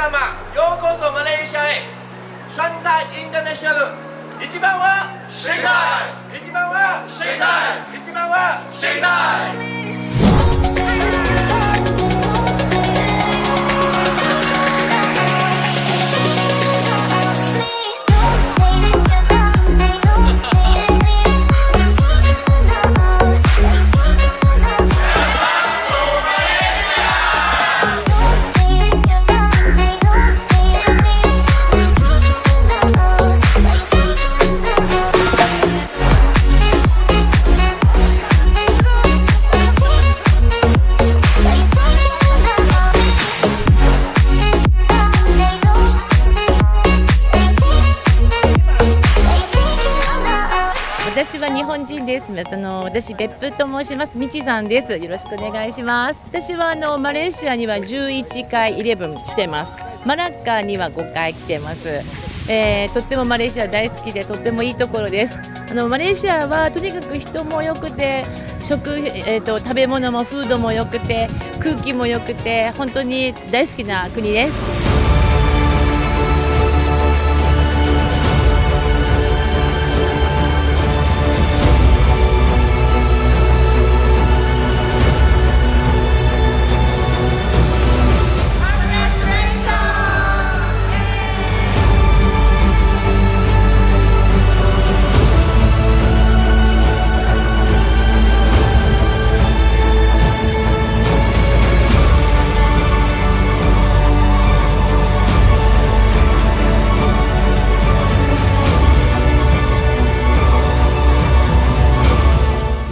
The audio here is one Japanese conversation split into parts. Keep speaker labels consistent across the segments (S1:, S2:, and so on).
S1: 様、ようこそマレーシアへ。上海インターナショナル、一番は世界、一番は世界、一番は世界。
S2: 私は日本人です。私別府と申します。みちさんです。よろしくお願いします。私はマレーシアには11回11来てます。マラッカには5回来てます。とってもマレーシア大好きでとってもいいところです。マレーシアはとにかく人も良くて食べ物もフードも良くて空気も良くて本当に大好きな国です。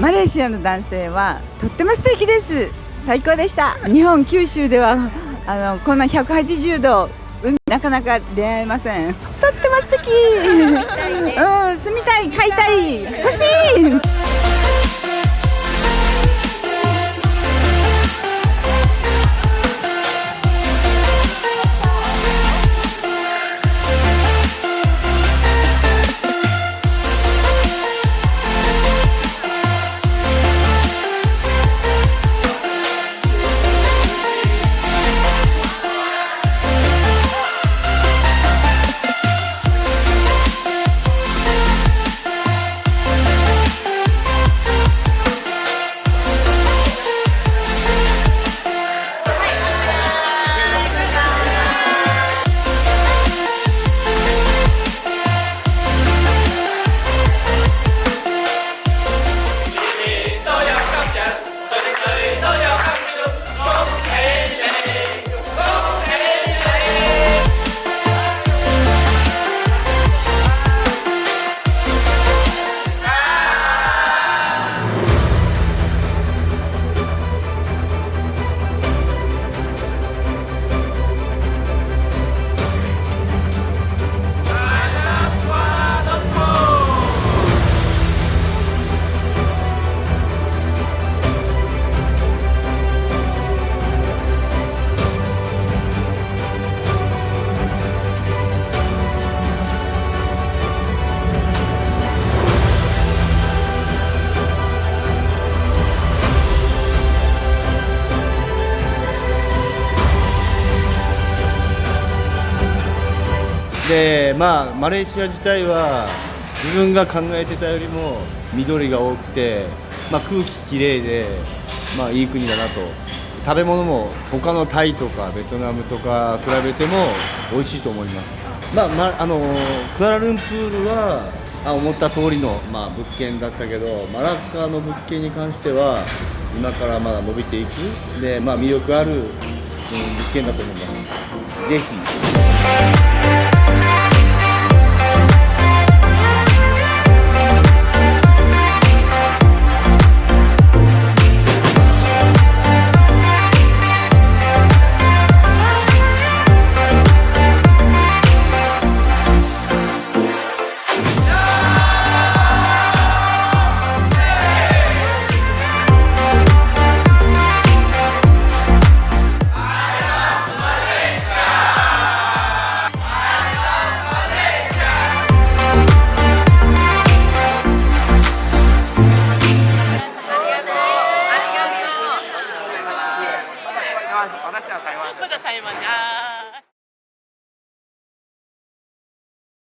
S3: マレーシアの男性はとっても素敵です。最高でした。日本九州ではこんな180度海なかなか出会えません。とっても素敵。住みたい、買いたい、欲しい。
S4: でマレーシア自体は自分が考えてたよりも緑が多くて、空気きれいで、いい国だなと。食べ物も他のタイとかベトナムとか比べても美味しいと思います。クアラルンプールは思った通りの、物件だったけど、マラッカの物件に関しては今からまだ伸びていくで、魅力ある、物件だと思います。ぜひ。
S1: 私は台湾。
S2: 台湾